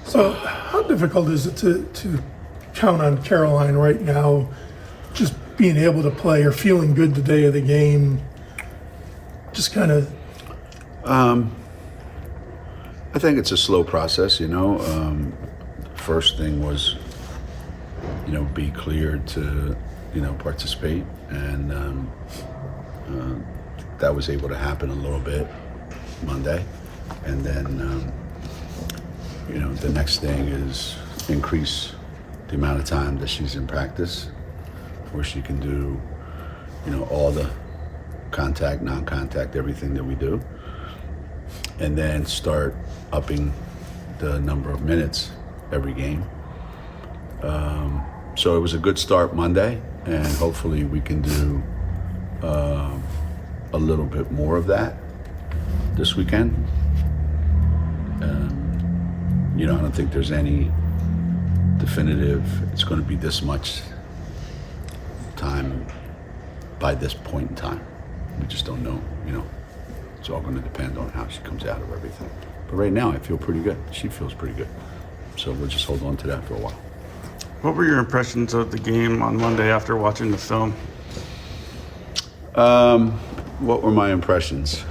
So how difficult is it to count on Caroline right now, just being able to play or feeling good the day of the game? Just kind of. I think it's a slow process, First thing was, be cleared to, participate, and that was able to happen a little bit Monday. And then, the next thing is increase the amount of time that she's in practice, where she can do, all the contact, non-contact, everything that we do. And then start upping the number of minutes every game. So it was a good start Monday, and hopefully we can do a little bit more of that this weekend. I don't think there's any definitive, it's going to be this much time by this point in time. We just don't know, It's all going to depend on how she comes out of everything. But right now, I feel pretty good. She feels pretty good. So we'll just hold on to that for a while. What were your impressions of the game on Monday after watching the film? What were my impressions?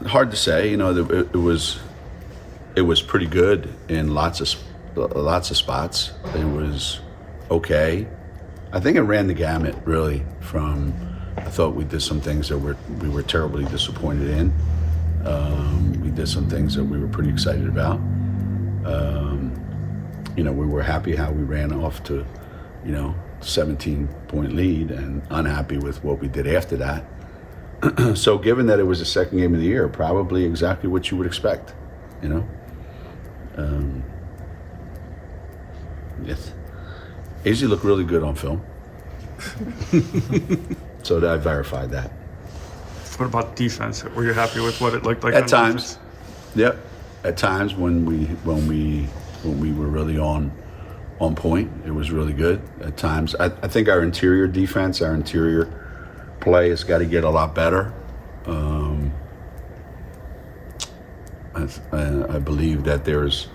Hard to say. It was pretty good in lots of spots. It was okay. I think it ran the gamut, really, from I thought we did some things that we were terribly disappointed in. We did some things that we were pretty excited about. We were happy how we ran off to, 17-point lead, and unhappy with what we did after that. So given that it was the second game of the year, probably exactly what you would expect, Yes. AZ looked really good on film. So I verified that. What about defense? Were you happy with what it looked like? At times. Yep. At times when we were really on point, it was really good. At times, I think our interior defense, our interior play has got to get a lot better. I believe that there's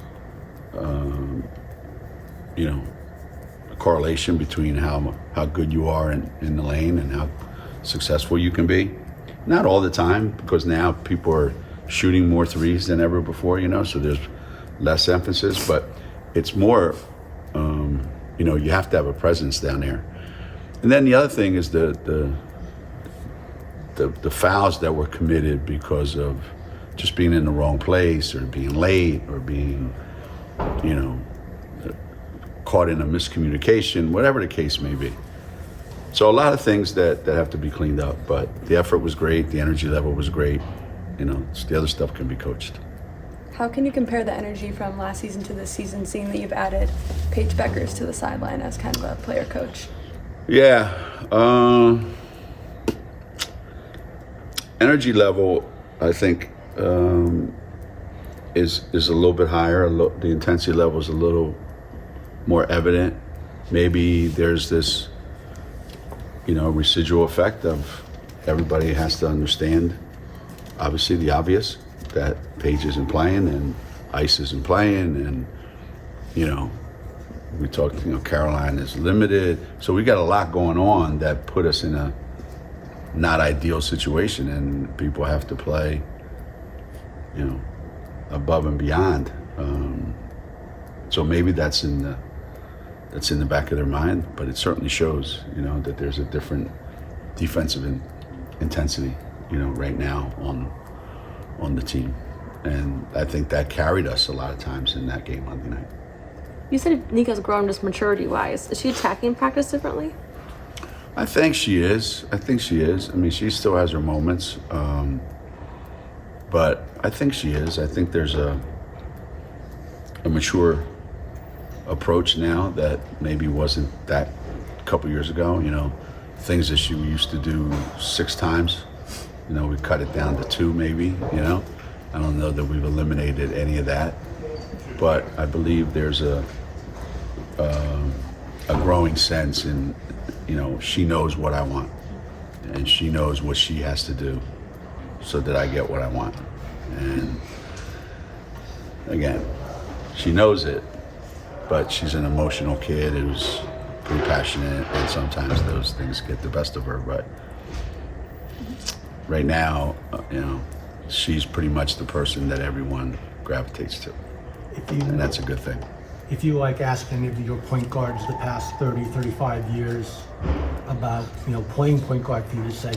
a correlation between how good you are in the lane and how successful you can be. Not all the time, because now people are shooting more threes than ever before, so there's less emphasis, but it's more, you have to have a presence down there. And then the other thing is the fouls that were committed because of just being in the wrong place or being late or being, caught in a miscommunication, whatever the case may be. So a lot of things that have to be cleaned up, but the effort was great, the energy level was great. The other stuff can be coached. How can you compare the energy from last season to this season, seeing that you've added Paige Beckers to the sideline as kind of a player coach? Yeah. Energy level, I think, is a little bit higher. The intensity level is a little more evident. Maybe there's this, residual effect of everybody has to understand, obviously the obvious, that Paige isn't playing and Ice isn't playing, and we talked, Caroline is limited. So we got a lot going on that put us in a not ideal situation, and people have to play, above and beyond. So maybe that's in the back of their mind, but it certainly shows, that there's a different defensive intensity, right now on the team. And I think that carried us a lot of times in that game Monday night. You said Mika's grown just maturity-wise. Is she attacking practice differently? I think she is. I mean, she still has her moments, but I think she is. I think there's a mature approach now that maybe wasn't that a couple years ago. Things that she used to do 6 times, we cut it down to 2 maybe. I don't know that we've eliminated any of that, but I believe there's a growing sense in, she knows what I want, and she knows what she has to do so that I get what I want. And again, she knows it, but she's an emotional kid who's pretty passionate, and sometimes those things get the best of her. But right now, she's pretty much the person that everyone gravitates to, and that's a good thing. If you ask any of your point guards the past 30, 35 years about, playing point guard for you, to say,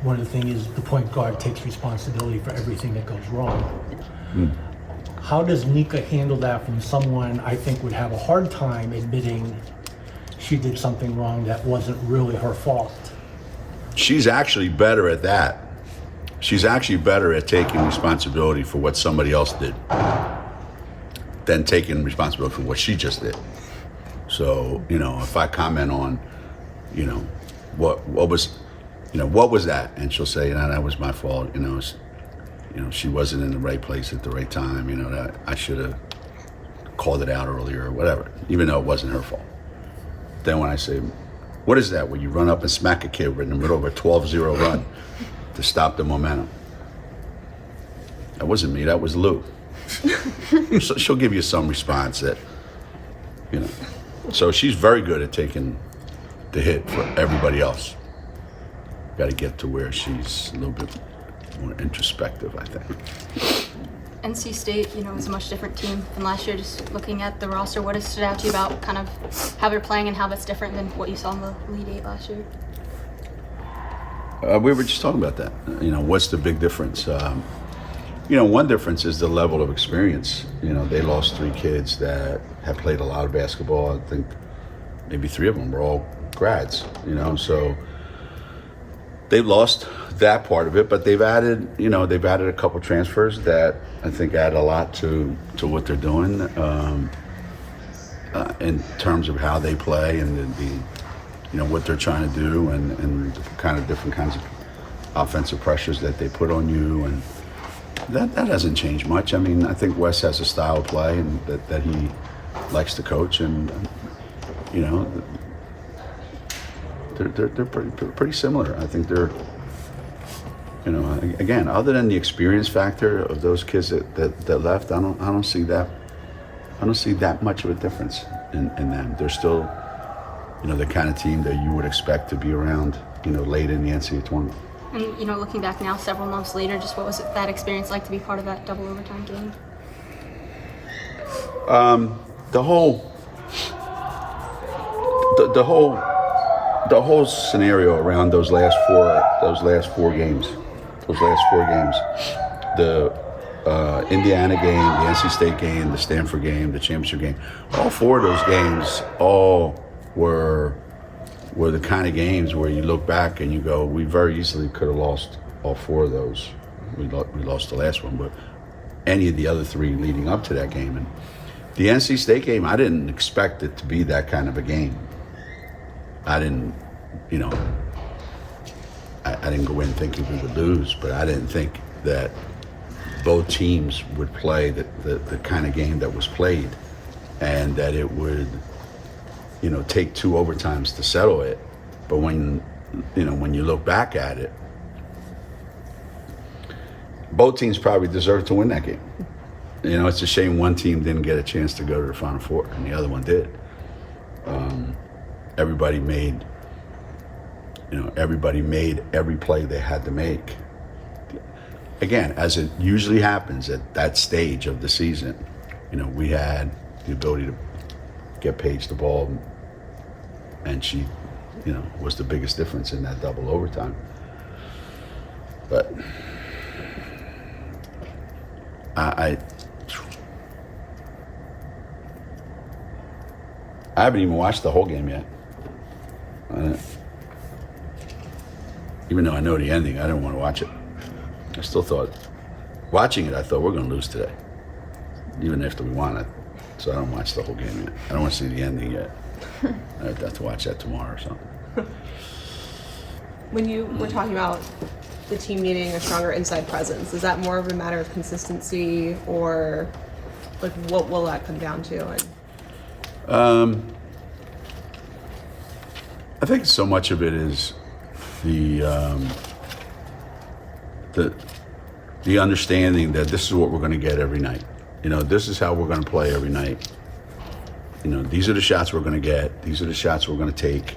one of the things is the point guard takes responsibility for everything that goes wrong. How does Mika handle that from someone I think would have a hard time admitting she did something wrong that wasn't really her fault? She's actually better at that. She's actually better at taking responsibility for what somebody else did than taking responsibility for what she just did. So, if I comment on, what was that? And she'll say, that was my fault. She wasn't in the right place at the right time. That I should have called it out earlier or whatever, even though it wasn't her fault. Then when I say, what is that? When you run up and smack a kid in the middle of a 12-0 run to stop the momentum? That wasn't me, that was Lou. So she'll give you some response that, So she's very good at taking the hit for everybody else. Got to get to where she's a little bit more introspective, I think. NC State, is a much different team than last year. Just looking at the roster, what has stood out to you about kind of how they're playing and how that's different than what you saw in the Elite Eight last year? We were just talking about that. What's the big difference? One difference is the level of experience. They lost 3 kids that have played a lot of basketball. I think maybe 3 of them were all grads, so they've lost that part of it, but they've added a couple transfers that I think add a lot to what they're doing in terms of how they play and what they're trying to do and the kind of different kinds of offensive pressures that they put on you, and that hasn't changed much. I mean, I think Wes has a style of play and that he likes to coach, and they're pretty similar. I think they're, again, other than the experience factor of those kids that left, I don't see that much of a difference in them. They're still, the kind of team that you would expect to be around, late in the NCAA tournament. And looking back now, several months later, just what was that experience like to be part of that double overtime game? The whole scenario around those last four games, the Indiana game, the NC State game, the Stanford game, the championship game, all 4 of those games were the kind of games where you look back and you go, we very easily could have lost all 4 of those. We lost the last one, but any of the other 3 leading up to that game. And the NC State game, I didn't expect it to be that kind of a game. I didn't go in thinking we would lose, but I didn't think that both teams would play the kind of game that was played, and that it would, take 2 overtimes to settle it. But when you look back at it, both teams probably deserved to win that game. It's a shame one team didn't get a chance to go to the Final Four, and the other one did. Everybody made every play they had to make. Again, as it usually happens at that stage of the season, we had the ability to get Paige the ball, and she, was the biggest difference in that double overtime. But I haven't even watched the whole game yet. Even though I know the ending, I didn't want to watch it. I still thought, watching it, I thought we're going to lose today, even after we won it. So I don't watch the whole game yet. I don't want to see the ending yet. I'd have to watch that tomorrow or something. When you were talking about the team needing a stronger inside presence, is that more of a matter of consistency, or what will that come down to? I think so much of it is the understanding that this is what we're going to get every night. You know, this is how we're going to play every night. You know, these are the shots we're going to get. These are the shots we're going to take.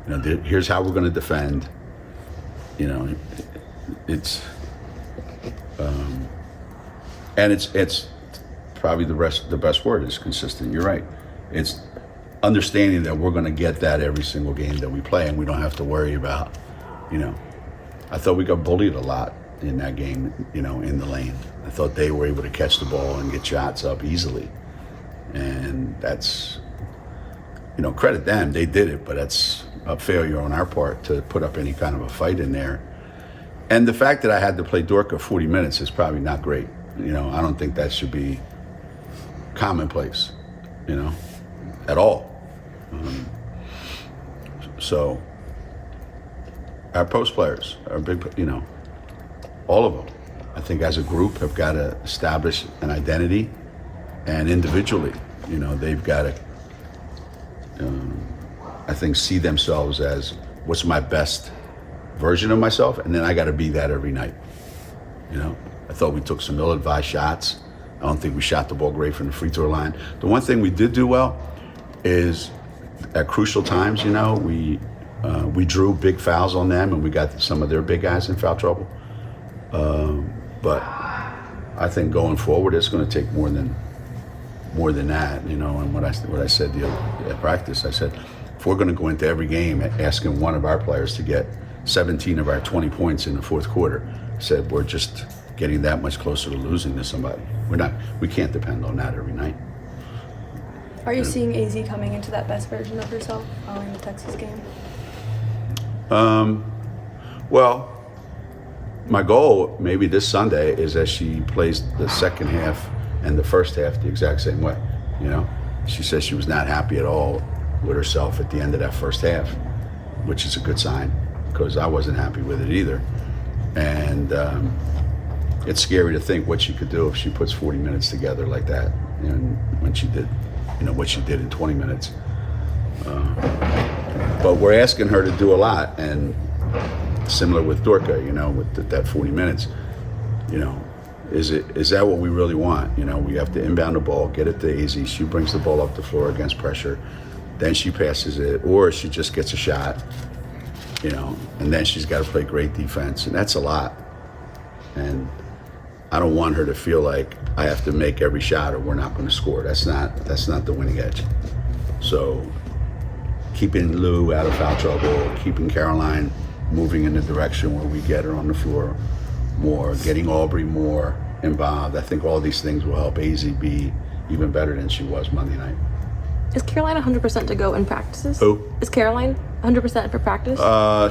You know, here's how we're going to defend. You know, it's and it's probably the best word is consistent. You're right. It's understanding that we're going to get that every single game that we play, and we don't have to worry about, you know. I thought we got bullied a lot in that game, you know, in the lane. I thought they were able to catch the ball and get shots up easily. And that's, you know, credit them, they did it, but that's a failure on our part to put up any kind of a fight in there. And the fact that I had to play Dorka 40 minutes is probably not great. You know, I don't think that should be commonplace, you know, at all. So our post players are big, you know, all of them, I think as a group have got to establish an identity, and individually, you know, they've got to, I think, see themselves as what's my best version of myself, and then I got to be that every night. You know, I thought we took some ill-advised shots. I don't think we shot the ball great from the free throw line. The one thing we did do well is at crucial times, you know, we drew big fouls on them, and we got some of their big guys in foul trouble. But I think going forward, it's going to take more than that, you know. And what I said at practice, I said, if we're going to go into every game asking one of our players to get 17 of our 20 points in the fourth quarter, I said we're just getting that much closer to losing to somebody. We can't depend on that every night. Are you seeing AZ coming into that best version of herself following the Texas game? Well, my goal maybe this Sunday is that she plays the second half and the first half the exact same way. You know, she says she was not happy at all with herself at the end of that first half, which is a good sign because I wasn't happy with it either. And it's scary to think what she could do if she puts 40 minutes together like that, and when she did, you know, what she did in 20 minutes. But we're asking her to do a lot, and similar with Dorka, you know, with that 40 minutes, you know, is that what we really want? You know, we have to inbound the ball, get it to AZ, she brings the ball up the floor against pressure, then she passes it, or she just gets a shot, you know, and then she's got to play great defense, and that's a lot. And I don't want her to feel like I have to make every shot or we're not going to score. That's not the winning edge. So keeping Lou out of foul trouble, keeping Caroline moving in the direction where we get her on the floor more, getting Aubrey more involved. I think all these things will help AZ be even better than she was Monday night. Is Caroline 100% to go in practices? Who? Is Caroline 100% for practice?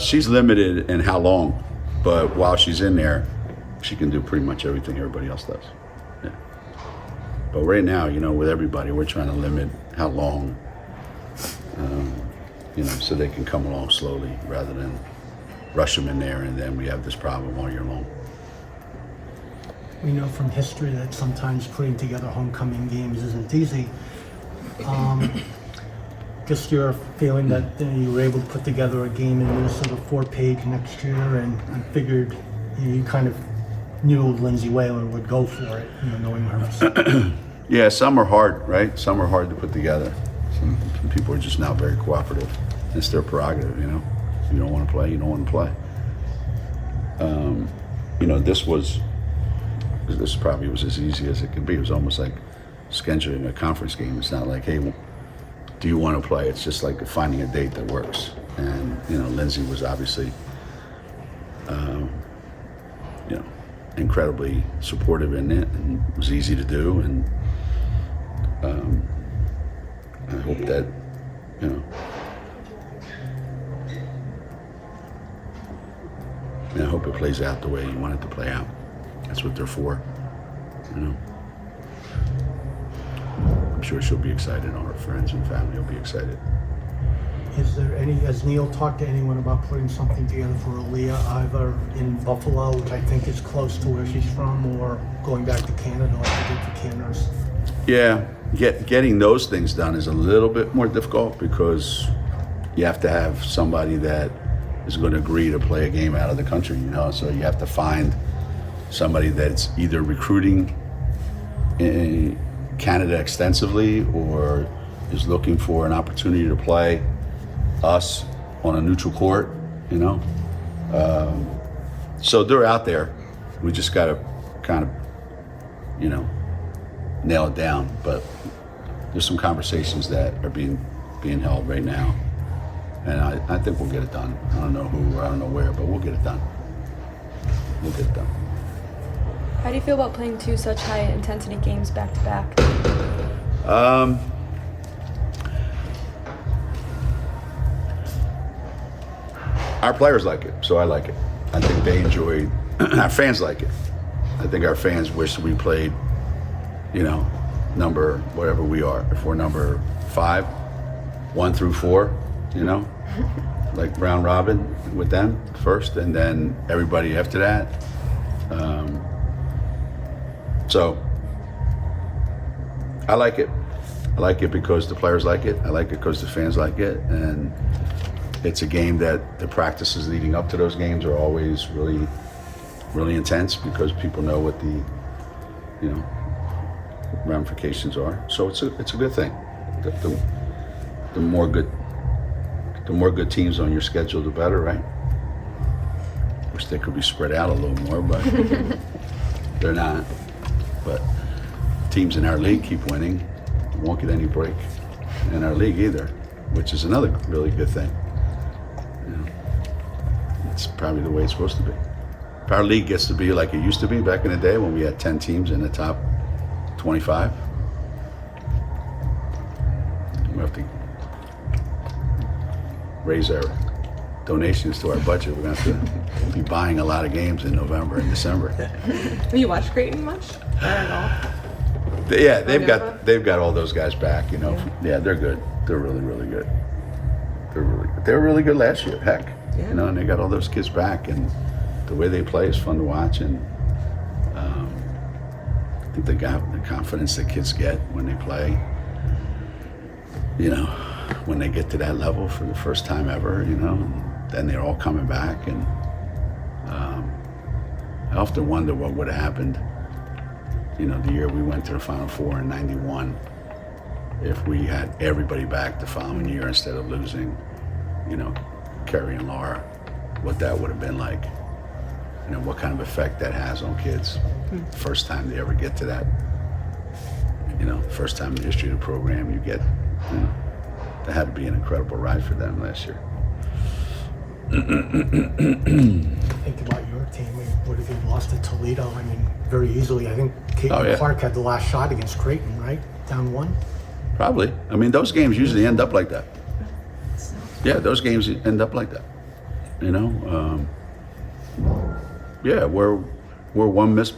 She's limited in how long, but while she's in there, she can do pretty much everything everybody else does. Yeah. But right now, you know, with everybody, we're trying to limit how long, you know, so they can come along slowly rather than rush them in there, and then we have this problem all year long. We know from history that sometimes putting together homecoming games isn't easy. Just your feeling that you were able to put together a game in Minnesota 4-page next year, and figured you kind of knew Lindsay Whaler would go for it, you know, knowing her. Yeah, some are hard, right? Some are hard to put together. Some people are just not very cooperative. It's their prerogative, you know. If you don't want to play, you don't want to play. You know, this probably was as easy as it could be. It was almost like scheduling a conference game. It's not like, hey, do you want to play? It's just like finding a date that works. And, you know, Lindsay was obviously, you know, incredibly supportive in it, and it was easy to do. And I hope that, you know, I hope it plays out the way you want it to play out. That's what they're for, you know. I'm sure she'll be excited. All her friends and family will be excited. Is there has Neil talked to anyone about putting something together for Aaliyah, either in Buffalo, which I think is close to where she's from, or going back to Canada like they did for Canners? Yeah, getting those things done is a little bit more difficult because you have to have somebody that is going to agree to play a game out of the country, you know. So you have to find somebody that's either recruiting in Canada extensively or is looking for an opportunity to play us on a neutral court, you know. So they're out there. We just got to kind of, you know, nail it down. But there's some conversations that are being held right now, and I think we'll get it done. I don't know who, I don't know where, but we'll get it done. We'll get it done. How do you feel about playing two such high intensity games back to back? Our players like it, so I like it. I think they enjoy. Our fans like it. I think our fans wish we played, you know, number whatever we are. If we're number 5, 1 through 4, you know, like round robin with them first, and then everybody after that. So I like it. I like it because the players like it. I like it because the fans like it, and it's a game that the practices leading up to those games are always really, really intense because people know what the, you know, ramifications are. So it's a good thing. The more good teams on your schedule, the better, right? Wish they could be spread out a little more, but they're not. But teams in our league keep winning. Won't get any break in our league either, which is another really good thing. You know, it's probably the way it's supposed to be. If our league gets to be like it used to be back in the day when we had 10 teams in the top 25, we have to raise our donations to our budget. We're going to have to be buying a lot of games in November and December. Have you watched Creighton much? Or at all? Yeah, they've got all those guys back, you know. Yeah, they're good. They're really, really good. They were really good last year. Heck, you know, and they got all those kids back, and the way they play is fun to watch. And I think they got the confidence that kids get when they play. You know, when they get to that level for the first time ever, you know, then they're all coming back. And I often wonder what would have happened, you know, the year we went to the Final Four in '91, if we had everybody back the following year instead of losing, you know, Kerry and Laura, what that would have been like. You know, what kind of effect that has on kids. First time they ever get to that, you know, first time in the history of the program you get, you know, that had to be an incredible ride for them last year. Think about your team. What if you lost to Toledo? I mean, very easily. I think Caitlin Clark had the last shot against Creighton, right? Down 1? Probably. I mean, those games usually end up like that. Yeah, those games end up like that. You know, yeah, we're one missed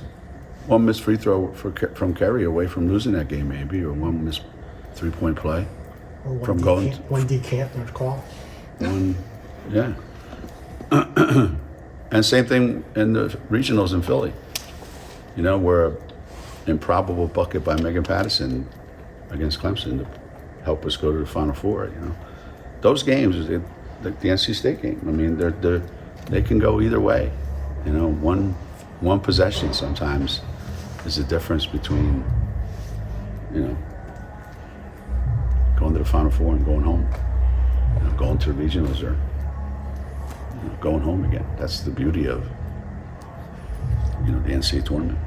free throw from Kerry away from losing that game, maybe, or one missed 3-point play Or from going. One decant, there's call. Yeah. And same thing in the regionals in Philly. You know, where an improbable bucket by Megan Patterson against Clemson to help us go to the Final Four. You know, those games, like the NC State game. I mean, they can go either way. You know, one possession sometimes is the difference between, you know, going to the Final Four and going home. You know, going to the regionals or, you know, going home again. That's the beauty of, you know, the NCAA tournament.